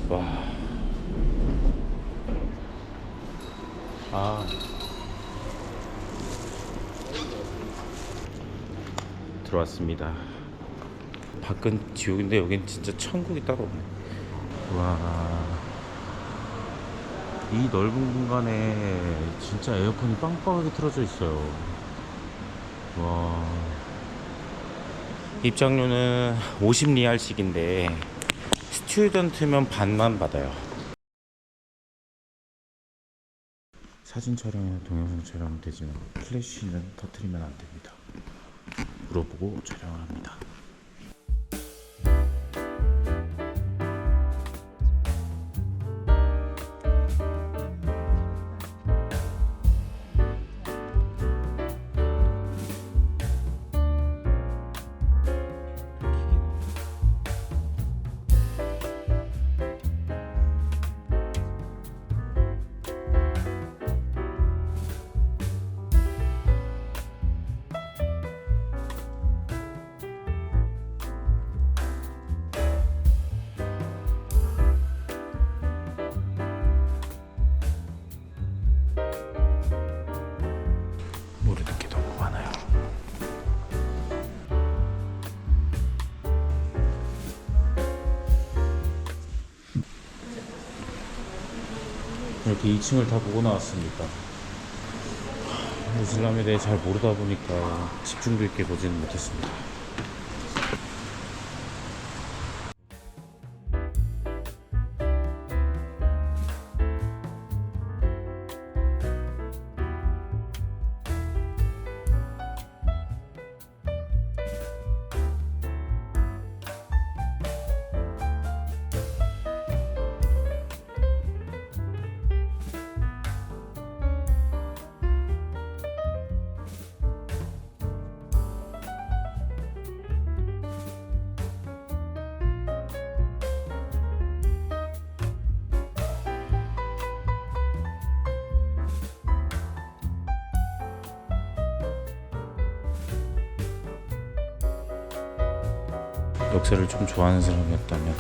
와. 아. 들어왔습니다. 밖은 지옥인데 여긴 진짜 천국이 따로 없네. 와. 이 넓은 공간에 진짜 에어컨이 빵빵하게 틀어져 있어요. 와. 입장료는 50리알씩인데 스튜던트면 반만 받아요. 사진 촬영이나 동영상 촬영은 되지만 플래시는 터트리면 안 됩니다. 물어보고 촬영을 합니다. 모르는 게 너무 많아요. 이렇게 2층을 다 보고 나왔습니다. 이슬람에 대해 잘 모르다 보니까 집중도 있게 보지는 못했습니다. 역사를 좀 좋아하는 사람이었다면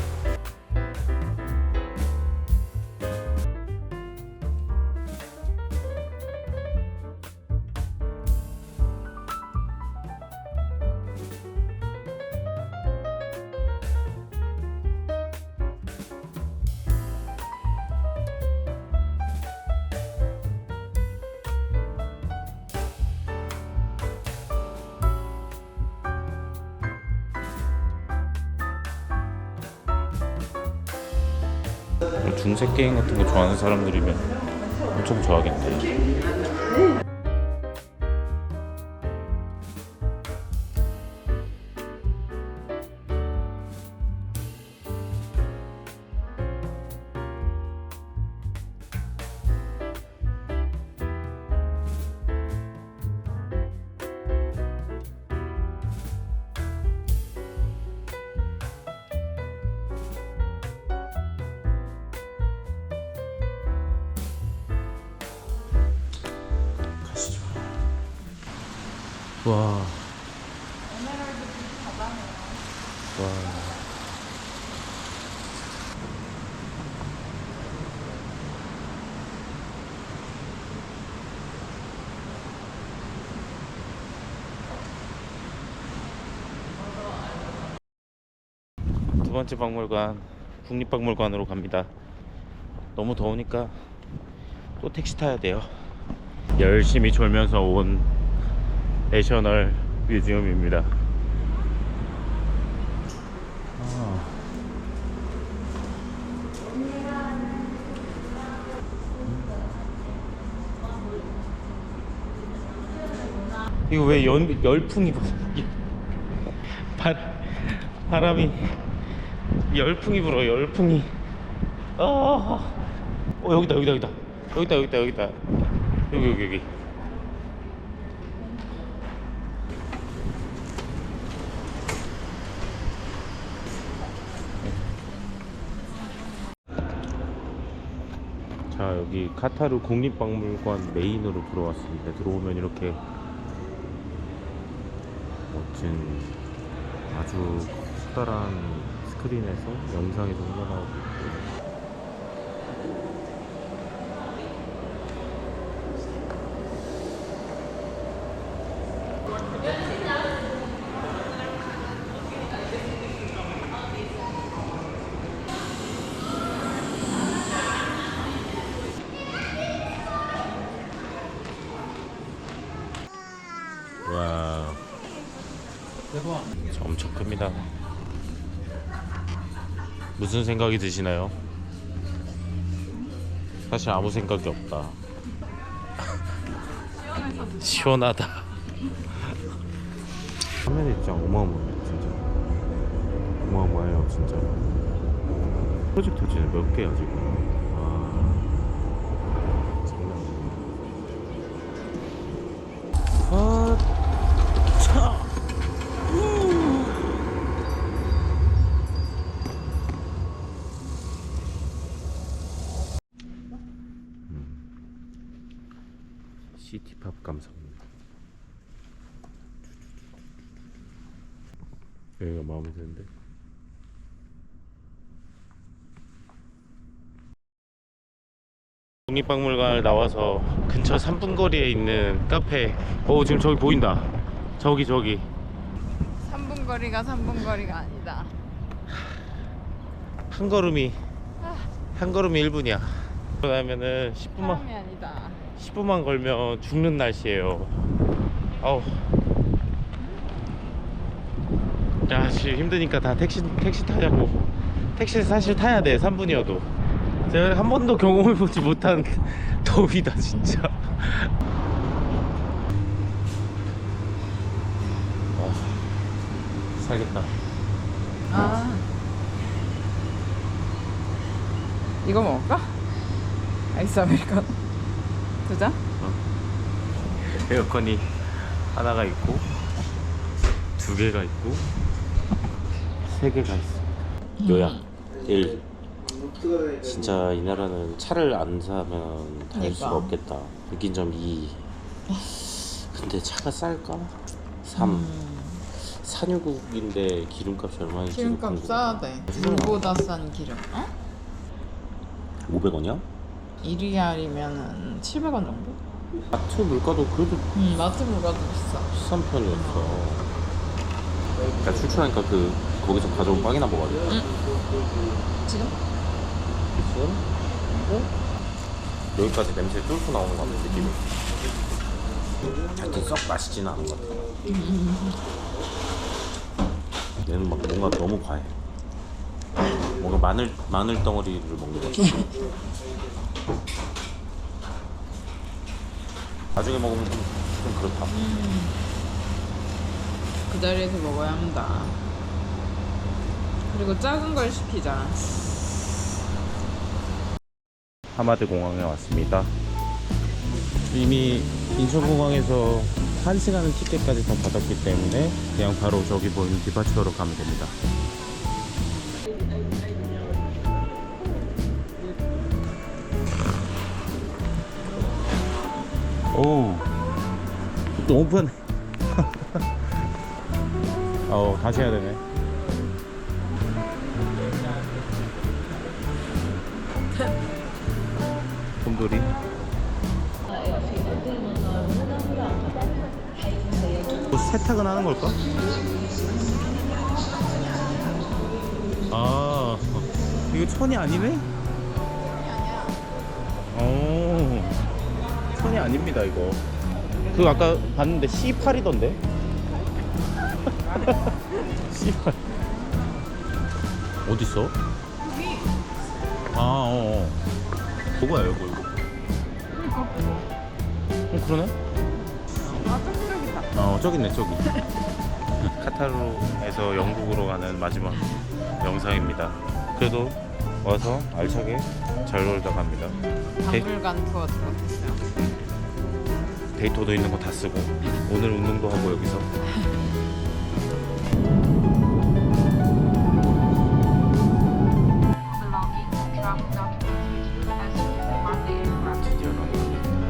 중세 게임 같은 거 좋아하는 사람들이면 엄청 좋아하겠네. 가시죠. 와. 와. 두 번째 박물관, 국립박물관으로 갑니다. 너무 더우니까 또 택시 타야 돼요. 열심히 졸면서 온 내셔널 뮤지엄입니다. 이거 왜 열풍이 바람이 열풍이 불어. 열풍이. 여기다 여기 자, 여기 카타르 국립박물관 메인으로 들어왔습니다. 들어오면 이렇게 멋진 아주 커다란 스크린에서 영상이 좀 흘러나오고 있고 엄청 큽니다. 무슨 생각이 드시나요? 사실 아무 생각이 없다. 시원하다. 화면이 진짜 어마어마해요. 진짜 어마어마해요. 진짜 프로젝터 진짜 몇 개야 지금. 장난 아니야. 차. 시티팝 감성입니다. 여기가 마음에 드는데. 국립박물관을 나와서 근처 3분 거리에 있는 카페. 지금 저기 보인다. 저기 3분 거리가 3분 거리가 아니다. 한 걸음이 1분이야. 그러면은 10분만 사람이 아니다. 10분만 걸면 죽는 날씨예요. 아우. 야, 지금 힘드니까 다 택시 타자고. 택시 사실 타야 돼. 3분이어도. 제가 한 번도 경험해보지 못한 더위다 진짜. 살겠다. 이거 먹을까? 아이스 아메리카노 2잔? 에어컨이 하나가 있고 2개가 있고 3개가 있어. 요약 1. 진짜 이 나라는 차를 안 사면 다닐 수가 없겠다. 느낀 점 2. 근데 차가 쌀까? 3. 산유국인데 기름값이 얼마인지 기름값 싸야 돼. 물보다 싼 기름. 500원이야? 1리알이면은 700원 정도? 마트 물가도 그래도 마트 물가도 비싸. 비싼 편이었어. 그러니까 출출하니까 거기서 가져온 빵이나 먹어야 돼. 지금? 여기까지 냄새 뚫고 나오는 것 같은 느낌이. 하여튼 썩 맛있지는 않은 것 같아. 얘는 막 뭔가 너무 과해. 뭔가 마늘 덩어리를 먹는 것 같아. 나중에 먹으면 좀 그렇다. 그 자리에서 먹어야 한다. 그리고 작은 걸 시키자. 하마드 공항에 왔습니다. 이미 인천공항에서 1시간 티켓까지 다 받았기 때문에 그냥 바로 저기 보이는 디파처로 가면 됩니다. 오, 너무 편해. 다시 해야 되네. 곰돌이. 세탁은 하는 걸까? 이거 천이 아니네? 천이 아닙니다 이거. 그거 아까 봤는데 C8이던데? C8 어딨어? 뭐야 이거. 그러네? 저기 있네 저기. 카타르에서 영국으로 가는 마지막 영상입니다. 그래도 와서 알차게 잘 놀다 갑니다. 박물관 투어도 못했어요. 데이터도 있는 거 다 쓰고 오늘 운동도 하고 여기서.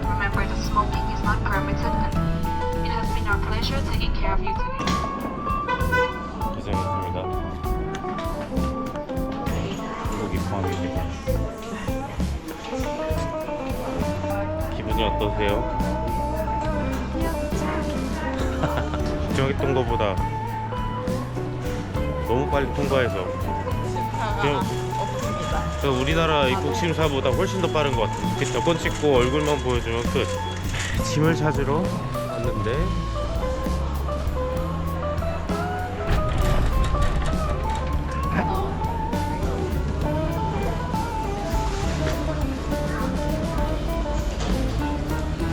Remember that smoking is not permitted. It has been our pleasure taking care of you today. 고생했습니다. 여기 포함입니다. 기분이 어떠세요? 걱정했던 것보다 너무 빨리 통과해서 심사가 없습니다. 우리나라 입국 심사보다 훨씬 더 빠른 것 같아요. 여권 찍고 얼굴만 보여주면 끝. 짐을 찾으러 왔는데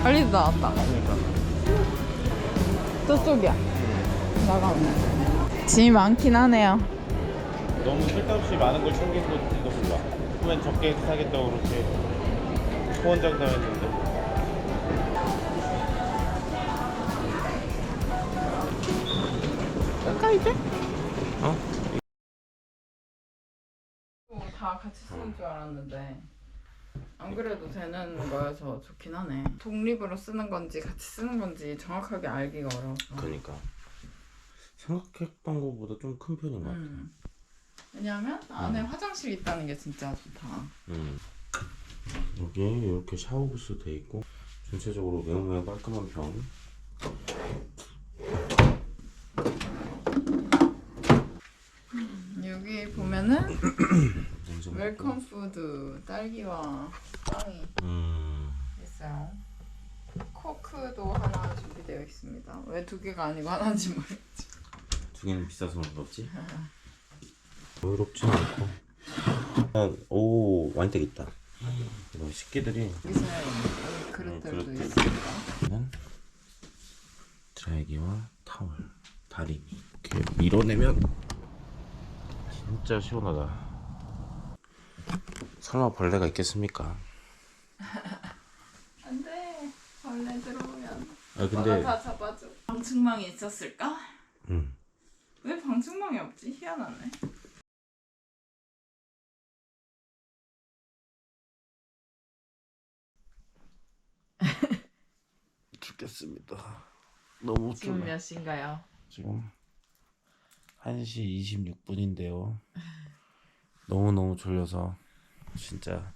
빨리 나왔다. 그러니까. 저쪽이야. 나가면. 짐이 많긴 하네요. 너무 쓸데없이 많은 걸 챙긴 건지도 몰라. 후엔 적게 사겠다고 그렇게 호언장담했는데. 끌까 이제? 어? 다 같이 쓰는 줄 알았는데 안 그래도 되는 거여서 좋긴 하네. 독립으로 쓰는 건지 같이 쓰는 건지 정확하게 알기가 어려워서. 그러니까 생각했던 것보다 좀 큰 편인 것 같아. 왜냐면 안에 화장실 있다는 게 진짜 좋다. 여기 이렇게 샤워 부스 돼 있고 전체적으로 매우 깔끔한 편. 여기 보면은 냉장고. 웰컴 푸드 딸기와 빵이 있어요. 코크도 하나 준비되어 있습니다. 왜 두 개가 아니고 하나인지 모르겠지. 두 개는 비싸서 그렇지? 여유롭진 않고. 오 와인댁 있다. 이런 식기들이 여기서 그릇들도 그릇들. 있습니다. 드라이기와 타월, 다리미 이렇게 밀어내면 진짜 시원하다. 설마 벌레가 있겠습니까? 안돼, 벌레 들어오면 아 너가 다 잡아줘. 방충망이 있었을까? 응. 왜 방충망이 없지? 희한하네. 죽겠습니다. 너무 지금 졸려. 몇 시인가요? 지금 1시 26분인데요. 너무너무 졸려서 진짜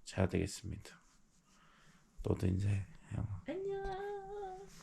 자야 되겠습니다. 너도 이제 형. 안녕.